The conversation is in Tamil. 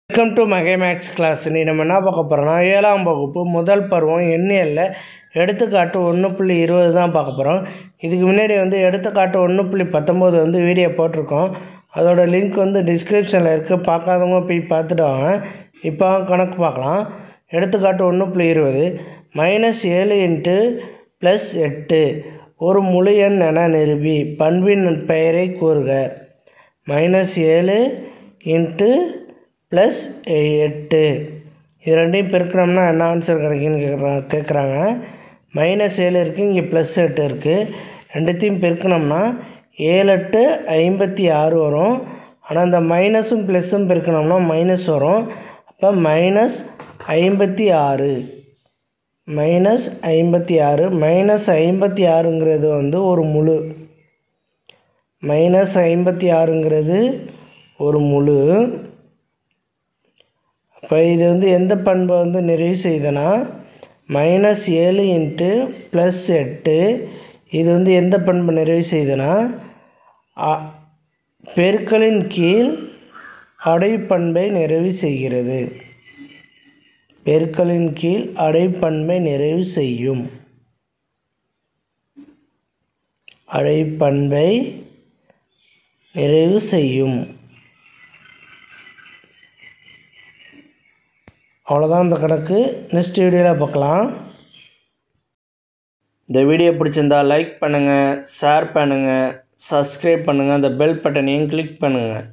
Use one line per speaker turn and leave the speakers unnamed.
வெல்கம் டு மகே மேக்ஸ் கிளாஸ். நீ நம்ம என்ன பார்க்க போகிறோம்னா 7ஆம் வகுப்பு முதல் பருவம் எண்ணியல்ல எடுத்துக்காட்டு 1.20 தான் பார்க்க போகிறோம். இதுக்கு முன்னாடி எடுத்துக்காட்டு 1.19 வீடியோ போட்டிருக்கோம். அதோட லிங்க் டிஸ்கிரிப்ஷனில் இருக்குது. பார்க்காதவங்க போய் பார்த்துட்டு வாங்க. இப்போ கணக்கு பார்க்கலாம். எடுத்துக்காட்டு 1.20 -7 + +8 ஒரு முழு எண் என நிரூபி. பண்பின் பெயரை கூறுக. -7 +8 இது ரெண்டையும் பெருக்கணும்னா என்ன ஆன்சர் கிடைக்குன்னு கேட்குறாங்க. -7 இருக்குது, இங்கே +8 இருக்குது. ரெண்டுத்தையும் பெருக்கணும்னா 7 8 56 வரும். ஆனால் இந்த மைனஸும் ப்ளஸ்ஸும் பெருக்கணும்னா மைனஸ் வரும். அப்போ -56 -56ங்கிறது ஒரு முழு. -56ங்கிறது ஒரு முழு. இப்போ இது எந்த பண்பை நிறைவு செய்யுதுன்னா -7 + +8 இது எந்த பண்பை நிறைவு செய்யுதுன்னா பெருக்கலின் கீழ் அடைப்பண்பை நிறைவு செய்கிறது. பெருக்கலின் கீழ் அடைப்பண்பை நிறைவு செய்யும். அடைப்பண்பை நிறைவு செய்யும். அவ்வளோதான் இந்த கணக்கு. நெக்ஸ்ட் வீடியோவில் பார்க்கலாம். இந்த வீடியோ பிடிச்சிருந்தா லைக் பண்ணுங்கள், ஷேர் பண்ணுங்கள், சப்ஸ்கிரைப் பண்ணுங்கள், அந்த பெல் பட்டனையும் கிளிக் பண்ணுங்கள்.